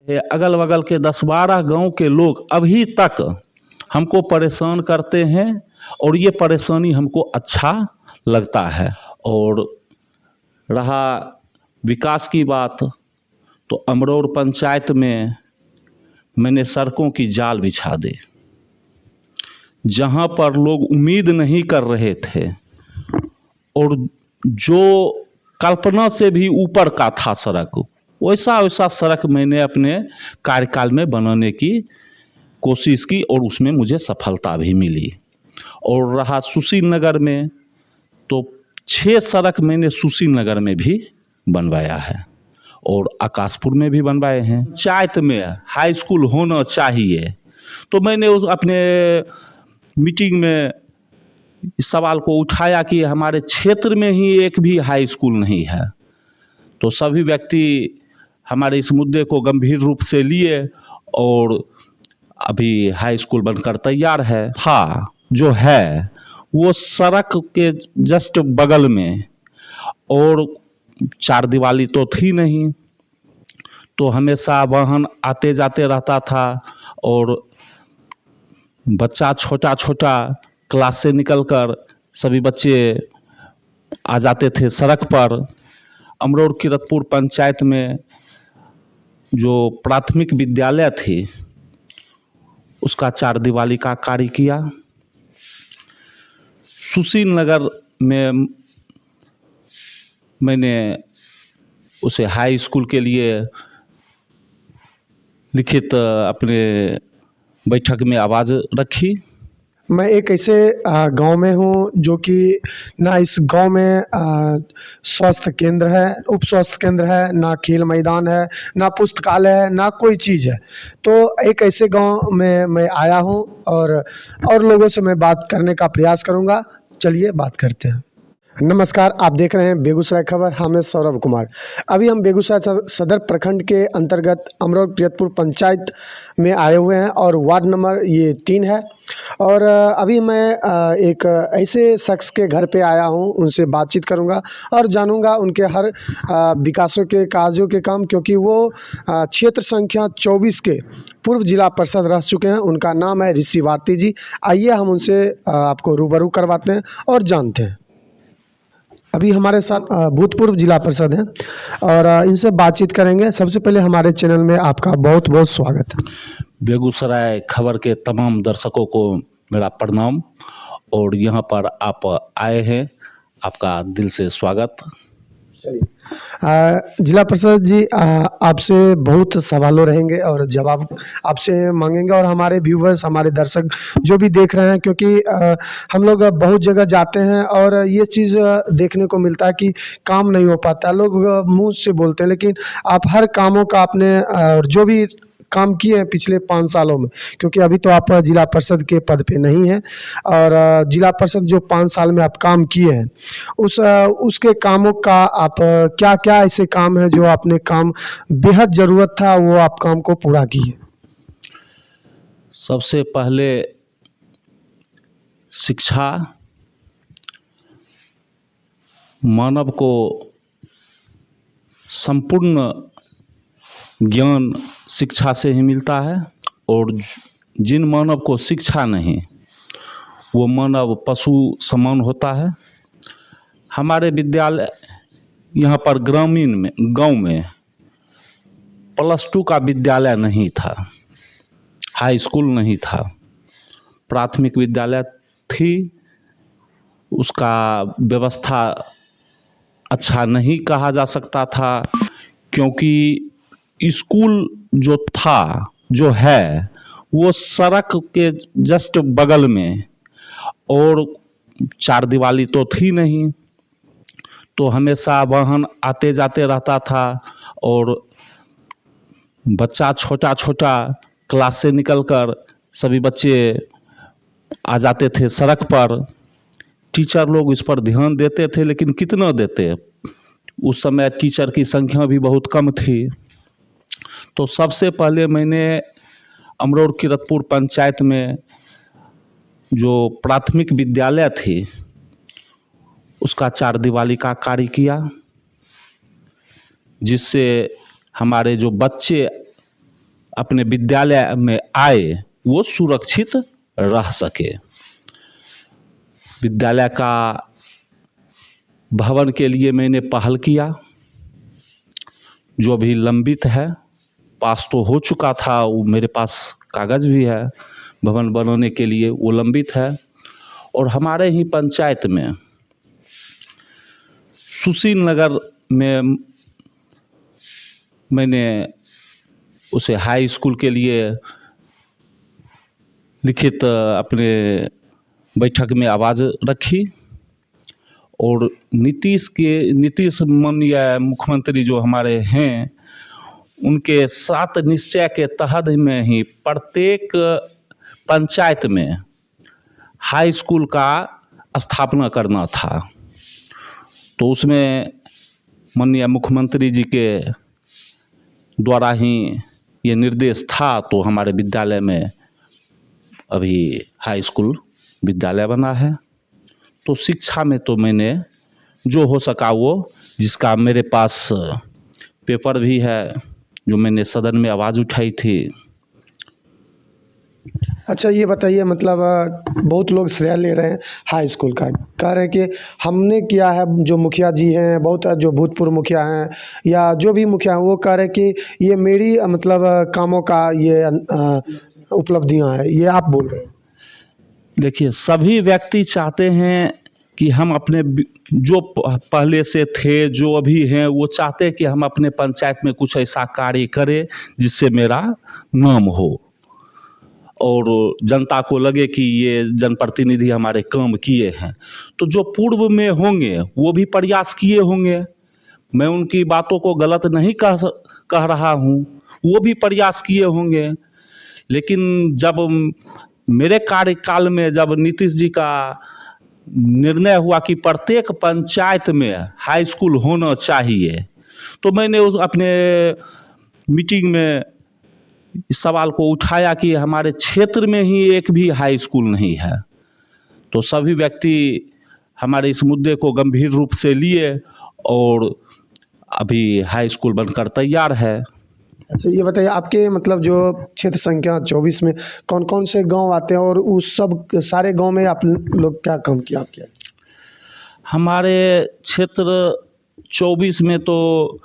ये अगल बगल के 10-12 गांव के लोग अभी तक हमको परेशान करते हैं और ये परेशानी हमको अच्छा लगता है। और रहा विकास की बात, तो अमरौर पंचायत में मैंने सड़कों की जाल बिछा दी। जहाँ पर लोग उम्मीद नहीं कर रहे थे और जो कल्पना से भी ऊपर का था सड़क, वैसा वैसा सड़क मैंने अपने कार्यकाल में बनाने की कोशिश की और उसमें मुझे सफलता भी मिली। और रहा सुशील नगर में, तो 6 सड़क मैंने सुशील नगर में भी बनवाया है और आकाशपुर में भी बनवाए हैं। पंचायत में हाई स्कूल होना चाहिए, तो मैंने उस अपने मीटिंग में इस सवाल को उठाया कि हमारे क्षेत्र में ही एक भी हाई स्कूल नहीं है। तो सभी व्यक्ति हमारे इस मुद्दे को गंभीर रूप से लिए और अभी हाई स्कूल बनकर तैयार है। था जो है वो सड़क के जस्ट बगल में, और चार दीवारी तो थी नहीं, तो हमेशा वाहन आते जाते रहता था और बच्चा छोटा छोटा क्लास से निकलकर सभी बच्चे आ जाते थे सड़क पर। अमरौर किरतपुर पंचायत में जो प्राथमिक विद्यालय थी उसका 4 दीवारी का कार्य किया। सुशील नगर में मैंने उसे हाई स्कूल के लिए लिखित अपने बैठक में आवाज़ रखी। मैं एक ऐसे गांव में हूं जो कि ना इस गांव में स्वास्थ्य केंद्र है, उप स्वास्थ्य केंद्र है, ना खेल मैदान है, ना पुस्तकालय है, ना कोई चीज़ है। तो एक ऐसे गांव में मैं आया हूं और लोगों से मैं बात करने का प्रयास करूंगा। चलिए बात करते हैं। नमस्कार, आप देख रहे हैं बेगूसराय खबर। हम हैं सौरभ कुमार। अभी हम बेगूसराय सदर प्रखंड के अंतर्गत अमरौर किरतपुर पंचायत में आए हुए हैं और वार्ड नंबर ये 3 है। और अभी मैं एक ऐसे शख्स के घर पे आया हूं, उनसे बातचीत करूंगा और जानूंगा उनके हर विकासों के कार्यों के काम, क्योंकि वो क्षेत्र संख्या 24 के पूर्व जिला परिषद रह चुके हैं। उनका नाम है ऋषि भारती जी। आइए हम उनसे आपको रूबरू करवाते हैं और जानते हैं। अभी हमारे साथ भूतपूर्व जिला परिषद हैं और इनसे बातचीत करेंगे। सबसे पहले हमारे चैनल में आपका बहुत बहुत स्वागत है। बेगूसराय खबर के तमाम दर्शकों को मेरा प्रणाम, और यहाँ पर आप आए हैं, आपका दिल से स्वागत। चलिए जिला परिषद जी, आपसे बहुत सवालों रहेंगे और जवाब आपसे मांगेंगे, और हमारे व्यूवर्स, हमारे दर्शक जो भी देख रहे हैं, क्योंकि हम लोग बहुत जगह जाते हैं और ये चीज़ देखने को मिलता है कि काम नहीं हो पाता। लोग मुंह से बोलते हैं, लेकिन आप हर कामों का आपने जो भी काम किए हैं पिछले 5 सालों में, क्योंकि अभी तो आप जिला परिषद के पद पे नहीं हैं, और जिला परिषद जो 5 साल में आप काम किए हैं उसके कामों का आप क्या क्या ऐसे काम है जो आपने काम बेहद ज़रूरत था वो आप काम को पूरा किए? सबसे पहले शिक्षा, मानव को संपूर्ण ज्ञान शिक्षा से ही मिलता है, और जिन मानव को शिक्षा नहीं, वो मानव पशु समान होता है। हमारे विद्यालय यहाँ पर ग्रामीण में, गांव में +2 का विद्यालय नहीं था, हाई स्कूल नहीं था। प्राथमिक विद्यालय थी, उसका व्यवस्था अच्छा नहीं कहा जा सकता था, क्योंकि स्कूल जो था, जो है, वो सड़क के जस्ट बगल में, और 4 दीवारी तो थी नहीं, तो हमेशा वाहन आते जाते रहता था और बच्चा छोटा छोटा क्लास से निकलकर सभी बच्चे आ जाते थे सड़क पर। टीचर लोग इस पर ध्यान देते थे, लेकिन कितना देते, उस समय टीचर की संख्या भी बहुत कम थी। तो सबसे पहले मैंने अमरौर किरतपुर पंचायत में जो प्राथमिक विद्यालय थी उसका 4 दीवारी का कार्य किया, जिससे हमारे जो बच्चे अपने विद्यालय में आए वो सुरक्षित रह सके। विद्यालय का भवन के लिए मैंने पहल किया, जो अभी लंबित है। पास तो हो चुका था, वो मेरे पास कागज़ भी है भवन बनाने के लिए, वो लंबित है। और हमारे ही पंचायत में सुशील नगर में मैंने उसे हाई स्कूल के लिए लिखित अपने बैठक में आवाज़ रखी। और नीतीश माननीय मुख्यमंत्री जो हमारे हैं, उनके 7 निश्चय के तहत में ही प्रत्येक पंचायत में हाई स्कूल का स्थापना करना था। तो उसमें माननीय मुख्यमंत्री जी के द्वारा ही ये निर्देश था, तो हमारे विद्यालय में अभी हाई स्कूल विद्यालय बना है। तो शिक्षा में तो मैंने जो हो सका वो, जिसका मेरे पास पेपर भी है, जो मैंने सदन में आवाज़ उठाई थी। अच्छा, ये बताइए, मतलब बहुत लोग श्रेय ले रहे हैं हाई स्कूल का, कह रहे हैं कि हमने किया है। जो मुखिया जी हैं, बहुत जो भूतपूर्व मुखिया हैं या जो भी मुखिया हैं, वो कह रहे हैं कि ये मेरी मतलब कामों का ये उपलब्धियां हैं। ये आप बोल रहे हैं। देखिए, सभी व्यक्ति चाहते हैं कि हम अपने जो पहले से थे, जो अभी हैं, वो चाहते हैं कि हम अपने पंचायत में कुछ ऐसा कार्य करें जिससे मेरा नाम हो और जनता को लगे कि ये जनप्रतिनिधि हमारे काम किए हैं। तो जो पूर्व में होंगे वो भी प्रयास किए होंगे, मैं उनकी बातों को गलत नहीं कह रहा हूँ, वो भी प्रयास किए होंगे। लेकिन जब मेरे कार्यकाल में जब नीतीश जी का निर्णय हुआ कि प्रत्येक पंचायत में हाई स्कूल होना चाहिए, तो मैंने उस अपने मीटिंग में इस सवाल को उठाया कि हमारे क्षेत्र में ही एक भी हाई स्कूल नहीं है। तो सभी व्यक्ति हमारे इस मुद्दे को गंभीर रूप से लिए और अभी हाई स्कूल बनकर तैयार है। अच्छा, ये बताइए, आपके मतलब जो क्षेत्र संख्या 24 में कौन कौन से गांव आते हैं और उस सब सारे गांव में आप लोग क्या काम किया आपके? हमारे क्षेत्र 24 में तो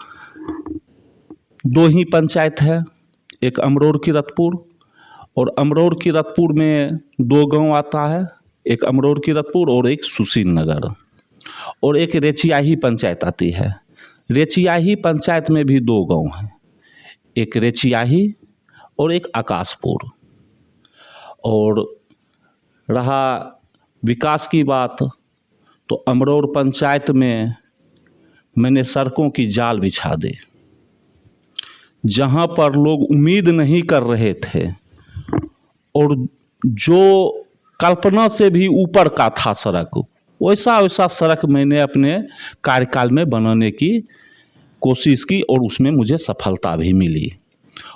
2 ही पंचायत है, एक अमरोर किरतपुर, और अमरोर किरतपुर में 2 गांव आता है, एक अमरोर किरतपुर और एक सुशील नगर, और एक रेचियाही पंचायत आती है। रेचियाही पंचायत में भी 2 गांव हैं, एक रेचियाही और एक आकाशपुर। और रहा विकास की बात, तो अमरोर पंचायत में मैंने सड़कों की जाल बिछा दी। जहाँ पर लोग उम्मीद नहीं कर रहे थे और जो कल्पना से भी ऊपर का था सड़क, वैसा वैसा सड़क मैंने अपने कार्यकाल में बनाने की कोशिश की और उसमें मुझे सफलता भी मिली।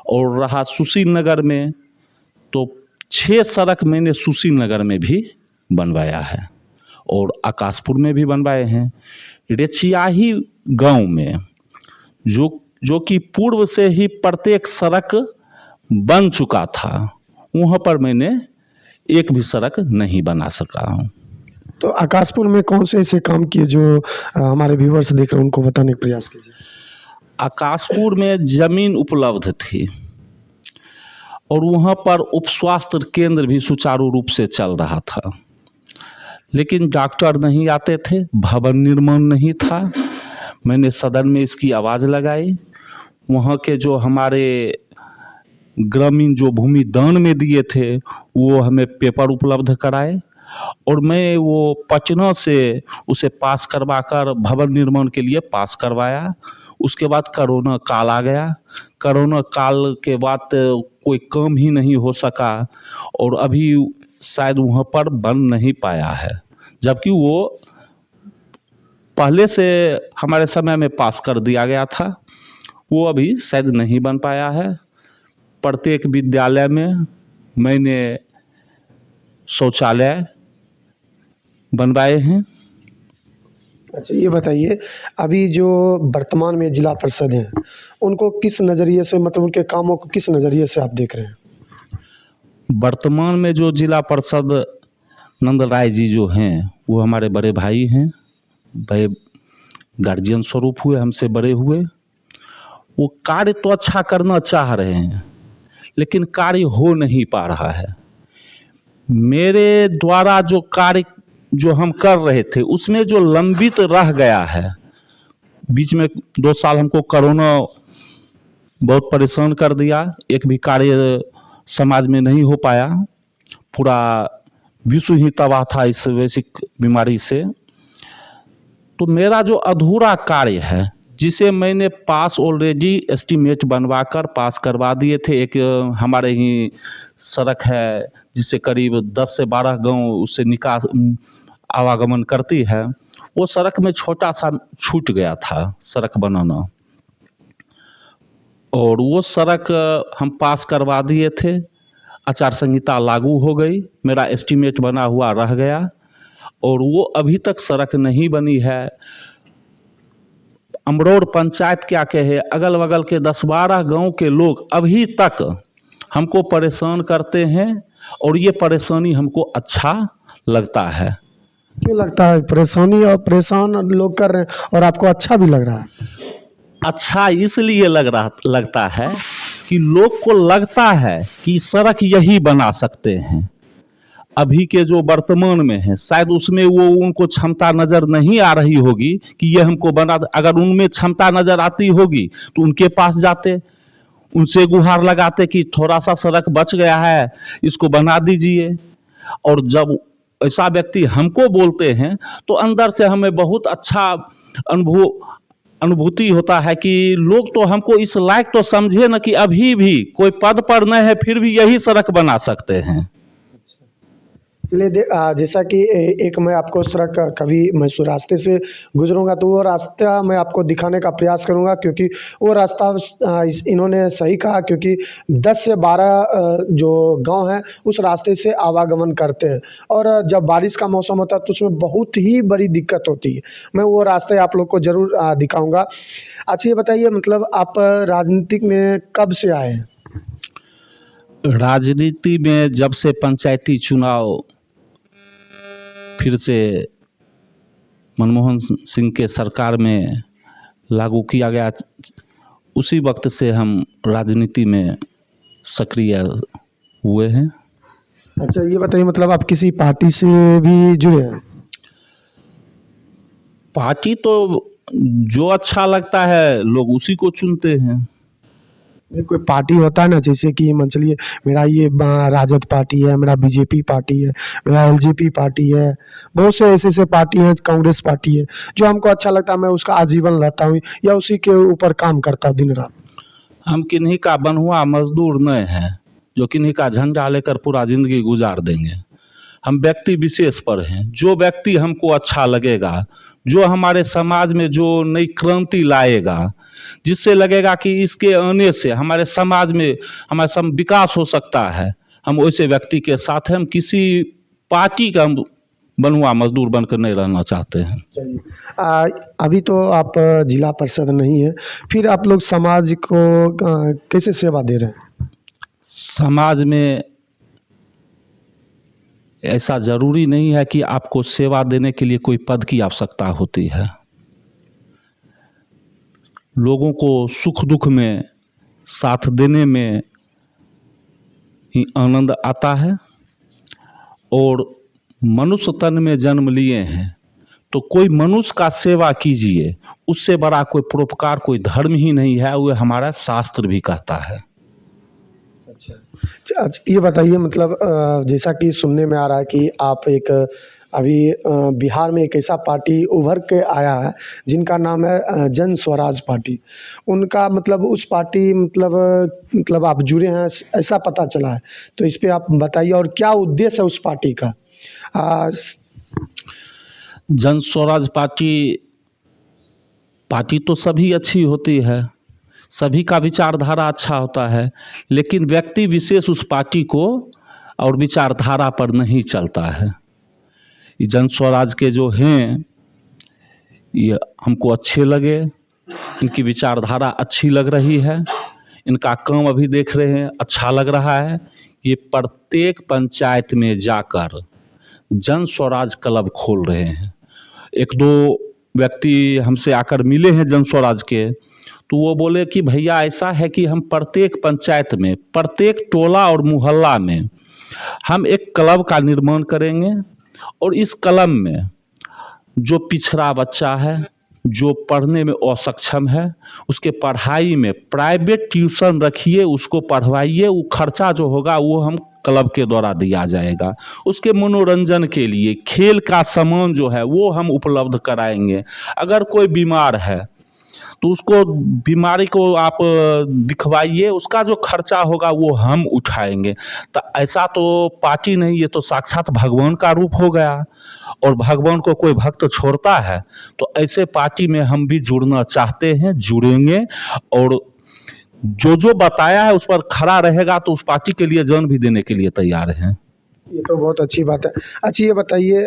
और रहा सुशील नगर में, तो 6 सड़क मैंने सुशील नगर में भी बनवाया है और आकाशपुर में भी बनवाए हैं। रेचियाही गांव में जो कि पूर्व से ही प्रत्येक सड़क बन चुका था, वहाँ पर मैंने एक भी सड़क नहीं बना सका हूँ। तो आकाशपुर में कौन से ऐसे काम किए जो हमारे व्यूवर्स देख रहे हैं उनको बताने का प्रयास कीजिए। आकाशपुर में ज़मीन उपलब्ध थी और वहाँ पर उप स्वास्थ्य केंद्र भी सुचारू रूप से चल रहा था, लेकिन डॉक्टर नहीं आते थे, भवन निर्माण नहीं था। मैंने सदन में इसकी आवाज़ लगाई, वहाँ के जो हमारे ग्रामीण जो भूमि दान में दिए थे वो हमें पेपर उपलब्ध कराए और मैं वो पटना से उसे पास करवा कर भवन निर्माण के लिए पास करवाया। उसके बाद कोरोना काल आ गया। कोरोना काल के बाद कोई काम ही नहीं हो सका और अभी शायद वहाँ पर बन नहीं पाया है, जबकि वो पहले से हमारे समय में पास कर दिया गया था। वो अभी शायद नहीं बन पाया है। प्रत्येक विद्यालय में मैंने शौचालय बनवाए हैं अच्छा, ये बताइए, अभी जो वर्तमान में जिला परिषद हैं, उनको किस नज़रिए से, मतलब उनके कामों को किस नज़रिए से आप देख रहे हैं? वर्तमान में जो जिला परिषद नंद राय जी जो हैं वो हमारे बड़े भाई हैं, बड़े गार्जियन स्वरूप हुए, हमसे बड़े हुए। वो कार्य तो अच्छा करना चाह रहे हैं लेकिन कार्य हो नहीं पा रहा है। मेरे द्वारा जो कार्य जो हम कर रहे थे उसमें जो लंबित रह गया है, बीच में 2 साल हमको कोरोना बहुत परेशान कर दिया, एक भी कार्य समाज में नहीं हो पाया, पूरा विश्व ही तबाह था इस वैश्विक बीमारी से। तो मेरा जो अधूरा कार्य है जिसे मैंने पास ऑलरेडी एस्टीमेट बनवाकर पास करवा दिए थे, एक हमारे ही सड़क है जिससे करीब 10 से 12 गांव उससे निकास आवागमन करती है, वो सड़क में छोटा सा छूट गया था सड़क बनाना, और वो सड़क हम पास करवा दिए थे। आचार संहिता लागू हो गई, मेरा एस्टीमेट बना हुआ रह गया और वो अभी तक सड़क नहीं बनी है। अमरोड़ पंचायत क्या कहे, अगल बगल के 10-12 गांव के लोग अभी तक हमको परेशान करते हैं और ये परेशानी हमको अच्छा लगता है। क्यों लगता है परेशानी, और परेशान लोग कर रहे हैं और आपको अच्छा भी लग रहा है? अच्छा इसलिए लगता है कि लोग को लगता है कि सड़क यही बना सकते हैं, अभी के जो वर्तमान में है शायद उसमें वो उनको क्षमता नज़र नहीं आ रही होगी कि ये हमको बना। अगर उनमें क्षमता नज़र आती होगी तो उनके पास जाते, उनसे गुहार लगाते कि थोड़ा सा सड़क बच गया है इसको बना दीजिए। और जब ऐसा व्यक्ति हमको बोलते हैं तो अंदर से हमें बहुत अच्छा अनुभूति होता है कि लोग तो हमको इस लायक तो समझे ना कि अभी भी कोई पद पर नहीं है फिर भी यही सड़क बना सकते हैं। चलिए, जैसा कि एक मैं आपको सड़क कभी मैं उस रास्ते से गुजरूंगा तो वो रास्ता मैं आपको दिखाने का प्रयास करूंगा, क्योंकि वो रास्ता इन्होंने सही कहा, क्योंकि 10 से 12 जो गांव हैं उस रास्ते से आवागमन करते हैं और जब बारिश का मौसम होता है तो उसमें बहुत ही बड़ी दिक्कत होती है। मैं वो रास्ते आप लोग को ज़रूर दिखाऊँगा। अच्छा, ये बताइए, मतलब आप राजनीतिक में कब से आए हैं? राजनीति में जब से पंचायती चुनाव फिर से मनमोहन सिंह के सरकार में लागू किया गया, उसी वक्त से हम राजनीति में सक्रिय हुए हैं। अच्छा, ये बताइए, मतलब आप किसी पार्टी से भी जुड़े हैं? पार्टी तो जो अच्छा लगता है लोग उसी को चुनते हैं। कोई पार्टी होता है ना, जैसे कि मान चलिए मेरा ये राजद पार्टी है, मेरा बीजेपी पार्टी है, मेरा एलजेपी पार्टी है, बहुत से ऐसे ऐसे पार्टी हैं, कांग्रेस पार्टी है, जो हमको अच्छा लगता है मैं उसका आजीवन रहता हूँ या उसी के ऊपर काम करता हूँ दिन रात। हम किन्हीं का बनहुआ मजदूर नहीं हैं जो किन्हीं का झंडा लेकर पूरा जिंदगी गुजार देंगे। हम व्यक्ति विशेष पर हैं, जो व्यक्ति हमको अच्छा लगेगा, जो हमारे समाज में जो नई क्रांति लाएगा, जिससे लगेगा कि इसके आने से हमारे समाज में हमारा विकास हो सकता है, हम वैसे व्यक्ति के साथ हैं। हम किसी पार्टी का हम बनहुआ मजदूर बनकर नहीं रहना चाहते हैं। चलिए, अभी तो आप जिला परिषद नहीं है, फिर आप लोग समाज को कैसे सेवा दे रहे हैं? समाज में ऐसा ज़रूरी नहीं है कि आपको सेवा देने के लिए कोई पद की आवश्यकता होती है। लोगों को सुख दुख में साथ देने में ही आनंद आता है, और मनुष्य तन में जन्म लिए हैं तो कोई मनुष्य का सेवा कीजिए, उससे बड़ा कोई परोपकार कोई धर्म ही नहीं है, वो हमारा शास्त्र भी कहता है। अच्छा, ये बताइए, मतलब जैसा कि सुनने में आ रहा है कि आप एक अभी बिहार में एक ऐसा पार्टी उभर के आया है जिनका नाम है जन स्वराज पार्टी। उनका मतलब उस पार्टी मतलब आप जुड़े हैं ऐसा पता चला है, तो इस पे आप बताइए और क्या उद्देश्य है उस पार्टी का? जन स्वराज पार्टी तो सभी अच्छी होती है, सभी का विचारधारा अच्छा होता है, लेकिन व्यक्ति विशेष उस पार्टी को और विचारधारा पर नहीं चलता है। ये जन स्वराज के जो हैं ये हमको अच्छे लगे, इनकी विचारधारा अच्छी लग रही है, इनका काम अभी देख रहे हैं अच्छा लग रहा है। ये प्रत्येक पंचायत में जाकर जन स्वराज क्लब खोल रहे हैं। एक दो व्यक्ति हमसे आकर मिले हैं जन स्वराज के, तो वो बोले कि भैया ऐसा है कि हम प्रत्येक पंचायत में, प्रत्येक टोला और मोहल्ला में हम एक क्लब का निर्माण करेंगे और इस क्लब में जो पिछड़ा बच्चा है, जो पढ़ने में असक्षम है, उसके पढ़ाई में प्राइवेट ट्यूशन रखिए, उसको पढ़वाइए, वो खर्चा जो होगा वो हम क्लब के द्वारा दिया जाएगा। उसके मनोरंजन के लिए खेल का सामान जो है वो हम उपलब्ध कराएंगे। अगर कोई बीमार है तो उसको बीमारी को आप दिखवाइए, उसका जो खर्चा होगा वो हम उठाएंगे। तो ऐसा तो पार्टी नहीं, ये तो साक्षात भगवान का रूप हो गया। और भगवान को कोई भक्त छोड़ता है? तो ऐसे पार्टी में हम भी जुड़ना चाहते हैं, जुड़ेंगे और जो जो बताया है उस पर खड़ा रहेगा तो उस पार्टी के लिए जान भी देने के लिए तैयार हैं। ये तो बहुत अच्छी बात है। अच्छा ये बताइए,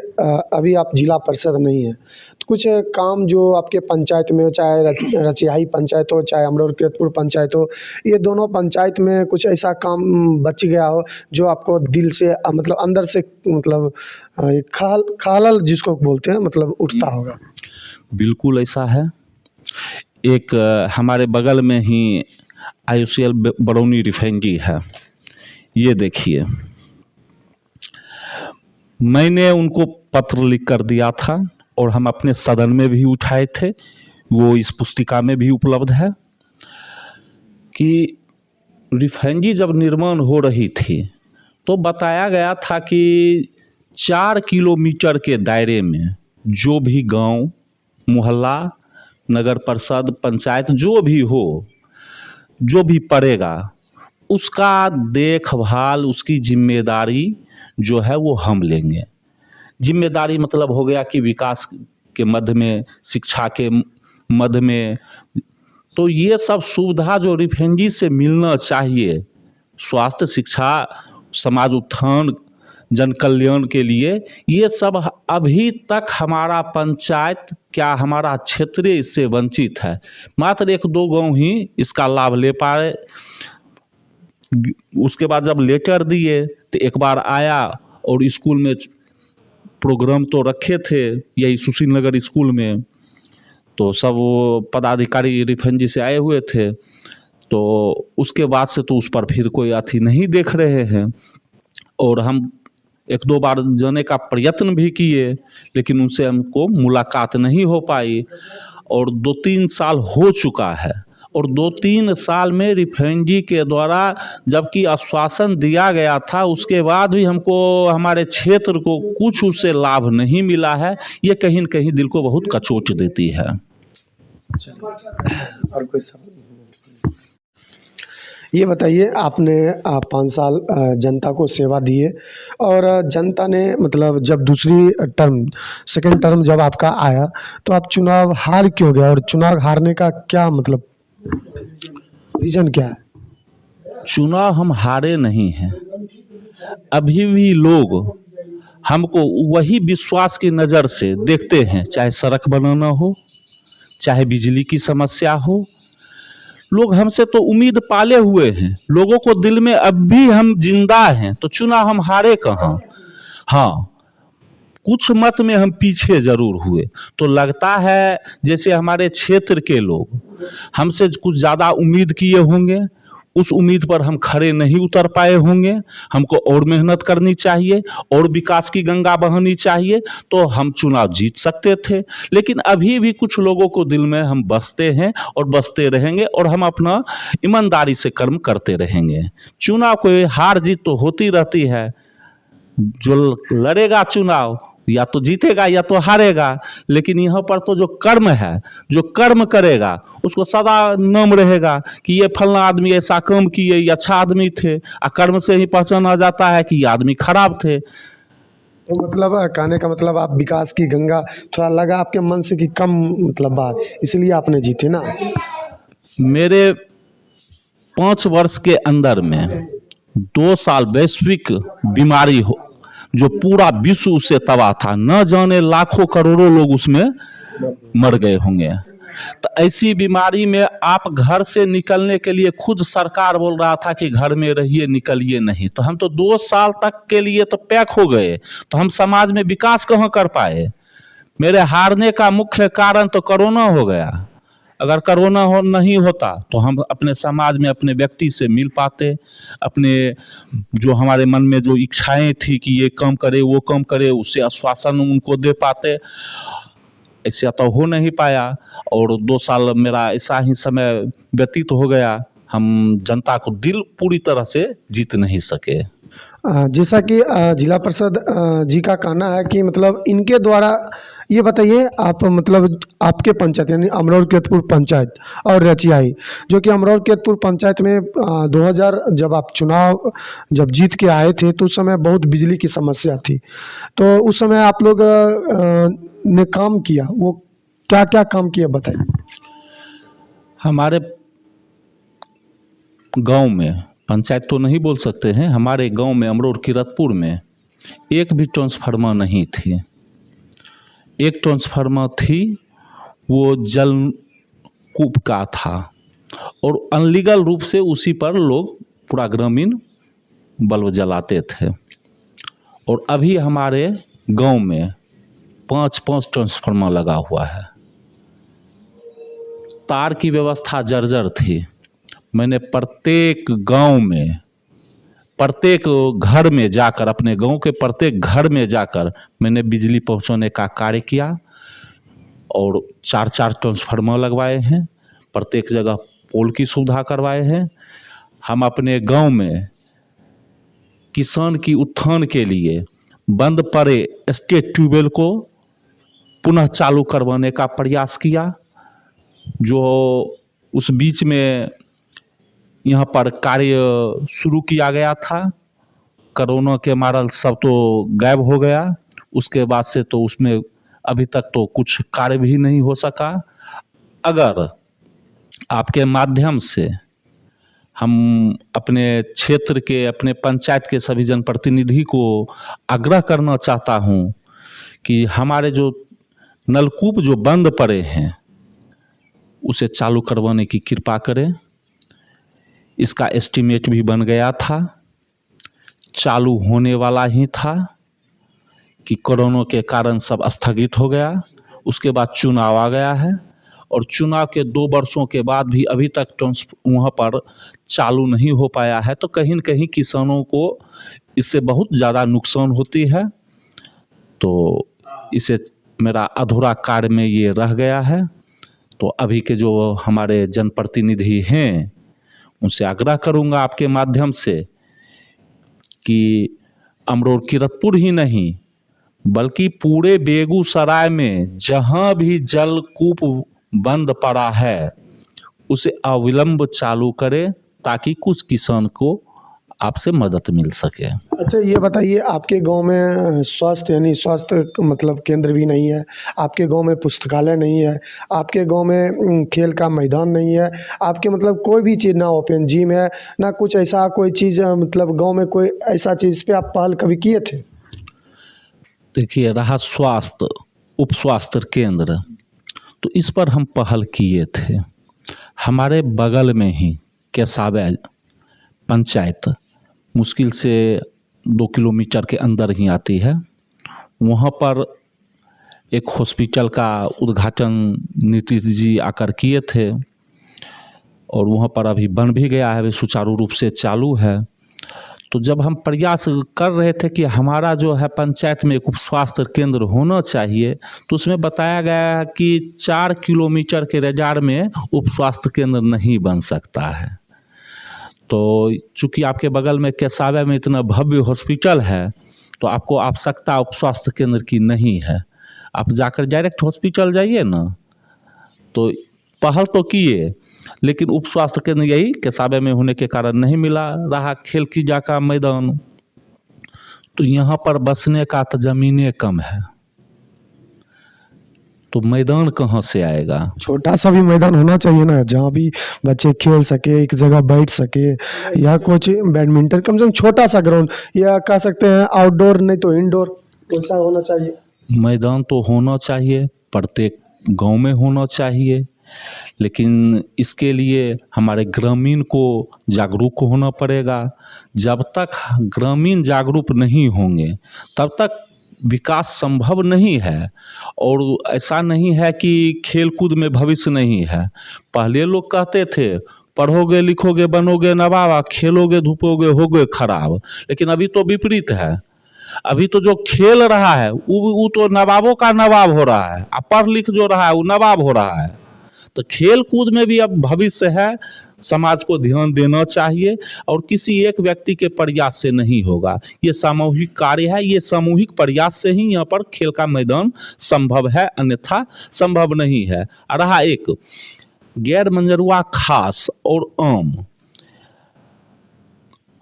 अभी आप जिला परिषद नहीं है, तो कुछ काम जो आपके पंचायत में हो, चाहे रचियाही पंचायत हो, चाहे अमरोर कीरतपुर पंचायत हो, ये दोनों पंचायत में कुछ ऐसा काम बच गया हो जो आपको दिल से मतलब अंदर से मतलब एक खालल जिसको बोलते हैं मतलब उठता होगा? बिल्कुल ऐसा है। एक हमारे बगल में ही IOCL बरौनी रिफाइनरी है। ये देखिए, मैंने उनको पत्र लिख कर दिया था और हम अपने सदन में भी उठाए थे, वो इस पुस्तिका में भी उपलब्ध है कि रिफाइनरी जब निर्माण हो रही थी तो बताया गया था कि 4 किलोमीटर के दायरे में जो भी गांव, मोहल्ला, नगर परिषद, पंचायत जो भी हो, जो भी पड़ेगा, उसका देखभाल, उसकी जिम्मेदारी जो है वो हम लेंगे। जिम्मेदारी मतलब हो गया कि विकास के मध्य में, शिक्षा के मध्य में, तो ये सब सुविधा जो रिफाइनरी से मिलना चाहिए, स्वास्थ्य, शिक्षा, समाज उत्थान, जन कल्याण के लिए, ये सब अभी तक हमारा पंचायत क्या हमारा क्षेत्र इससे वंचित है। मात्र 1-2 गांव ही इसका लाभ ले पाए। उसके बाद जब लेटर दिए तो एक बार आया और स्कूल में प्रोग्राम तो रखे थे यही सुशील नगर स्कूल में, तो सब पदाधिकारी रिफाइनरी से आए हुए थे, तो उसके बाद से तो उस पर फिर कोई अथी नहीं देख रहे हैं। और हम 1-2 बार जाने का प्रयत्न भी किए लेकिन उनसे हमको मुलाकात नहीं हो पाई। और 2-3 साल हो चुका है और 2-3 साल में रिफाइनरी के द्वारा जबकि आश्वासन दिया गया था, उसके बाद भी हमको हमारे क्षेत्र को कुछ उससे लाभ नहीं मिला है। ये कहीं न कहीं दिल को बहुत कचोट देती है। और कोई सवाल? ये बताइए, आपने 5 साल जनता को सेवा दी है और जनता ने मतलब जब दूसरी टर्म, सेकंड टर्म जब आपका आया तो आप चुनाव हार क्यों गए और चुनाव हारने का क्या मतलब रीज़न क्या है? चुनाव हम हारे नहीं हैं। अभी भी लोग हमको वही विश्वास की नज़र से देखते हैं, चाहे सड़क बनाना हो, चाहे बिजली की समस्या हो। लोग हमसे तो उम्मीद पाले हुए हैं, लोगों को दिल में अब भी हम जिंदा हैं, तो चुनाव हम हारे कहाँ। हाँ, कुछ मत में हम पीछे जरूर हुए। तो लगता है जैसे हमारे क्षेत्र के लोग हमसे कुछ ज़्यादा उम्मीद किए होंगे, उस उम्मीद पर हम खड़े नहीं उतर पाए होंगे। हमको और मेहनत करनी चाहिए और विकास की गंगा बहानी चाहिए तो हम चुनाव जीत सकते थे। लेकिन अभी भी कुछ लोगों को दिल में हम बसते हैं और बसते रहेंगे और हम अपना ईमानदारी से कर्म करते रहेंगे। चुनाव कोई हार जीत तो होती रहती है। जो लड़ेगा चुनाव या तो जीतेगा या तो हारेगा, लेकिन यहाँ पर तो जो कर्म है, जो कर्म करेगा उसको सदा नाम रहेगा कि ये फलना आदमी ऐसा काम किए, ये अच्छा आदमी थे। कर्म से ही पहचाना जाता है कि ये आदमी खराब थे। तो मतलब कहने का मतलब आप विकास की गंगा थोड़ा लगा आपके मन से कि कम मतलब बात, इसलिए आपने जीते ना? मेरे 5 वर्ष के अंदर में 2 साल वैश्विक बीमारी हो, जो पूरा विश्व उससे तबाह था, न जाने लाखों करोड़ों लोग उसमें मर गए होंगे। तो ऐसी बीमारी में आप घर से निकलने के लिए खुद सरकार बोल रहा था कि घर में रहिए, निकलिए नहीं। तो हम तो 2 साल तक के लिए तो पैक हो गए, तो हम समाज में विकास कहाँ कर पाए। मेरे हारने का मुख्य कारण तो कोरोना हो गया। अगर कोरोना नहीं होता तो हम अपने समाज में अपने व्यक्ति से मिल पाते, अपने जो हमारे मन में जो इच्छाएं थी कि ये काम करे वो काम करे, उससे आश्वासन उनको दे पाते। ऐसा तो हो नहीं पाया और 2 साल मेरा ऐसा ही समय व्यतीत हो गया। हम जनता को दिल पूरी तरह से जीत नहीं सके। जैसा कि जिला परिषद जी का कहना है कि मतलब इनके द्वारा, ये बताइए आप, मतलब आपके पंचायत यानी अमरौर केतपुर पंचायत और रचियाई, जो कि अमरौर केतपुर पंचायत में 2000 जब आप चुनाव जब जीत के आए थे तो उस समय बहुत बिजली की समस्या थी। तो उस समय आप लोग ने काम किया, वो क्या क्या काम किया बताइए। हमारे गांव में, पंचायत तो नहीं बोल सकते हैं, हमारे गांव में अमरौर कीरतपुर में एक भी ट्रांसफार्मर नहीं थी। एक ट्रांसफार्मर थी, वो जल कूप का था और अनलीगल रूप से उसी पर लोग पूरा ग्रामीण बल्ब जलाते थे। और अभी हमारे गांव में 5 ट्रांसफार्मर लगा हुआ है। तार की व्यवस्था जर्जर थी। मैंने प्रत्येक गांव में, प्रत्येक घर में जाकर, अपने गांव के प्रत्येक घर में जाकर मैंने बिजली पहुंचाने का कार्य किया और 4 ट्रांसफार्मर लगवाए हैं। प्रत्येक जगह पोल की सुविधा करवाए हैं। हम अपने गांव में किसान की उत्थान के लिए बंद पड़े स्टेट ट्यूबवेल को पुनः चालू करवाने का प्रयास किया। जो उस बीच में यहाँ पर कार्य शुरू किया गया था, कोरोना के मारल सब तो गायब हो गया। उसके बाद से तो उसमें अभी तक तो कुछ कार्य भी नहीं हो सका। अगर आपके माध्यम से हम अपने क्षेत्र के, अपने पंचायत के सभी जनप्रतिनिधि को आग्रह करना चाहता हूँ कि हमारे जो नलकूप जो बंद पड़े हैं उसे चालू करवाने की कृपा करें। इसका एस्टीमेट भी बन गया था, चालू होने वाला ही था कि कोरोना के कारण सब स्थगित हो गया। उसके बाद चुनाव आ गया है और चुनाव के 2 वर्षों के बाद भी अभी तक वहाँ पर चालू नहीं हो पाया है। तो कहीं न कहीं किसानों को इससे बहुत ज़्यादा नुकसान होती है। तो इसे मेरा अधूरा कार्य में ये रह गया है। तो अभी के जो हमारे जनप्रतिनिधि हैं उनसे आग्रह करूंगा आपके माध्यम से कि अमरौर कीरतपुर ही नहीं बल्कि पूरे बेगूसराय में जहां भी जलकूप बंद पड़ा है उसे अविलंब चालू करें ताकि कुछ किसान को आपसे मदद मिल सके। अच्छा ये बताइए, आपके गांव में स्वास्थ्य यानी स्वास्थ्य मतलब केंद्र भी नहीं है, आपके गांव में पुस्तकालय नहीं है, आपके गांव में खेल का मैदान नहीं है, आपके मतलब कोई भी चीज़ ना ओपन जिम है ना कुछ ऐसा कोई चीज़, मतलब गांव में कोई ऐसा चीज़ पे आप पहल कभी किए थे? देखिए, रहा स्वास्थ्य उप स्वास्थ्य केंद्र, तो इस पर हम पहल किए थे। हमारे बगल में ही केसावे पंचायत मुश्किल से 2 किलोमीटर के अंदर ही आती है। वहाँ पर एक हॉस्पिटल का उद्घाटन नीतीश जी आकर किए थे और वहाँ पर अभी बन भी गया है, अभी सुचारू रूप से चालू है। तो जब हम प्रयास कर रहे थे कि हमारा जो है पंचायत में एक उप स्वास्थ्य केंद्र होना चाहिए, तो उसमें बताया गया कि 4 किलोमीटर के रेंज में उप स्वास्थ्य केंद्र नहीं बन सकता है। तो चूँकि आपके बगल में केसावे में इतना भव्य हॉस्पिटल है तो आपको आवश्यकता उप स्वास्थ्य केंद्र की नहीं है। आप जाकर डायरेक्ट हॉस्पिटल जाइए ना। तो पहल तो किए लेकिन उप स्वास्थ्य केंद्र यही केसावे में होने के कारण नहीं मिला। रहा खेल की जगह का मैदान, तो यहाँ पर बसने का तो ज़मीनें कम है, तो मैदान कहाँ से आएगा। छोटा सा भी मैदान होना चाहिए ना, जहाँ भी बच्चे खेल सके, एक जगह बैठ सके, या कुछ बैडमिंटन, कम से कम छोटा सा ग्राउंड, या कह सकते हैं आउटडोर नहीं तो इंडोर, वैसा होना चाहिए। मैदान तो होना चाहिए प्रत्येक गांव में होना चाहिए, लेकिन इसके लिए हमारे ग्रामीण को जागरूक होना पड़ेगा। जब तक ग्रामीण जागरूक नहीं होंगे तब तक विकास संभव नहीं है। और ऐसा नहीं है कि खेल कूद में भविष्य नहीं है। पहले लोग कहते थे पढ़ोगे लिखोगे बनोगे नवाब, खेलोगे धूपोगे होगे खराब, लेकिन अभी तो विपरीत है। अभी तो जो खेल रहा है वो तो नवाबों का नवाब हो रहा है, और पढ़ लिख जो रहा है वो नवाब हो रहा है। तो खेल कूद में भी अब भविष्य है, समाज को ध्यान देना चाहिए और किसी एक व्यक्ति के प्रयास से नहीं होगा। ये सामूहिक कार्य है, ये सामूहिक प्रयास से ही यहाँ पर खेल का मैदान संभव है, अन्यथा संभव नहीं है। रहा एक गैर मंजरुआ खास और आम।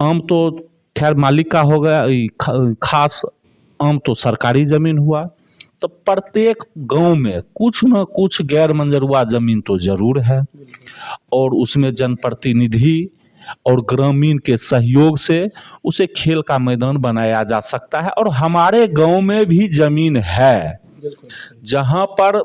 आम तो खैर मालिक का हो गया, खास आम तो सरकारी जमीन हुआ। तो प्रत्येक गांव में कुछ न कुछ गैर मंजरुआ जमीन तो जरूर है, और उसमें जनप्रतिनिधि और ग्रामीण के सहयोग से उसे खेल का मैदान बनाया जा सकता है। और हमारे गांव में भी जमीन है, जहां पर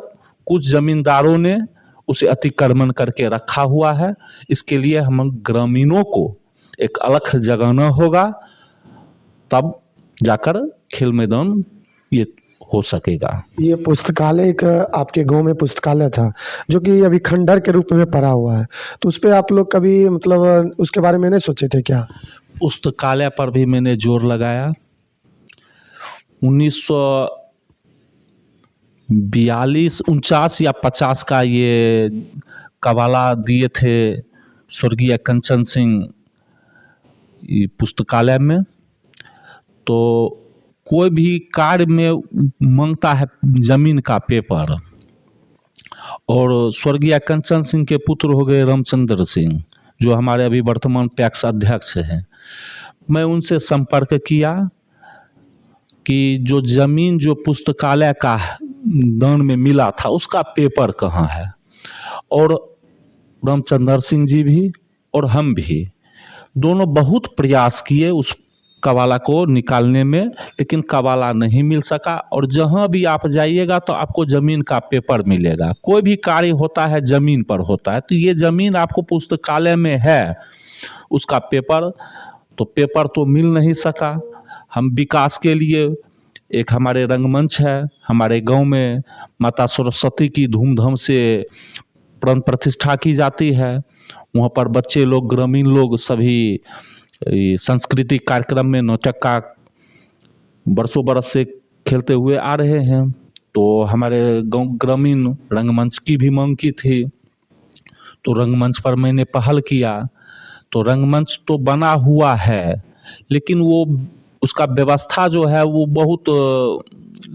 कुछ जमींदारों ने उसे अतिक्रमण करके रखा हुआ है। इसके लिए हम ग्रामीणों को एक अलख जगाना होगा, तब जाकर खेल मैदान ये हो सकेगा। ये पुस्तकालय एक आपके गांव में पुस्तकालय था जो कि अभी खंडर के रूप में पड़ा हुआ है, तो उस पे आप लोग कभी मतलब उसके बारे में नहीं सोचे थे क्या? पुस्तकालय पर भी मैंने जोर लगाया। 1942 49 या 50 का ये कवाला दिए थे स्वर्गीय कंचन सिंह पुस्तकालय में। तो कोई भी कार्य में मांगता है जमीन का पेपर, और स्वर्गीय कंचन सिंह के पुत्र हो गए रामचंद्र सिंह, जो हमारे अभी वर्तमान पैक्स अध्यक्ष हैं। मैं उनसे संपर्क किया कि जो जमीन जो पुस्तकालय का दान में मिला था उसका पेपर कहाँ है। और रामचंद्र सिंह जी भी और हम भी दोनों बहुत प्रयास किए उस कवाला को निकालने में, लेकिन कवाला नहीं मिल सका। और जहाँ भी आप जाइएगा तो आपको ज़मीन का पेपर मिलेगा। कोई भी कार्य होता है ज़मीन पर होता है, तो ये ज़मीन आपको पुस्तकालय में है, उसका पेपर तो मिल नहीं सका। हम विकास के लिए एक हमारे रंगमंच है, हमारे गांव में माता सरस्वती की धूमधाम से प्राण प्रतिष्ठा की जाती है। वहाँ पर बच्चे लोग ग्रामीण लोग सभी सांस्कृतिक कार्यक्रम में नाटक का बरसों बरस से खेलते हुए आ रहे हैं। तो हमारे गांव ग्रामीण रंगमंच की भी मांग की थी, तो रंगमंच पर मैंने पहल किया। तो रंगमंच तो बना हुआ है, लेकिन वो उसका व्यवस्था जो है वो बहुत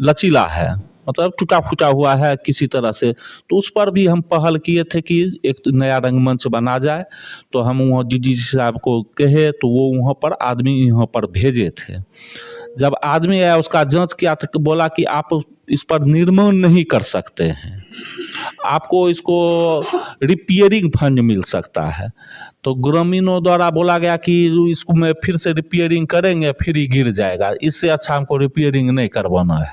लचीला है, मतलब टूटा फूटा हुआ है किसी तरह से। तो उस पर भी हम पहल किए थे कि एक नया रंगमंच बना जाए। तो हम वहाँ डीडी साहब को कहे, तो वो वहाँ पर आदमी यहाँ पर भेजे थे। जब आदमी आया उसका जांच किया तो बोला कि आप इस पर निर्माण नहीं कर सकते हैं, आपको इसको रिपेयरिंग फंड मिल सकता है। तो ग्रामीणों द्वारा बोला गया कि इसको में फिर से रिपेयरिंग करेंगे फिर ही गिर जाएगा, इससे अच्छा हमको रिपेयरिंग नहीं करवाना है।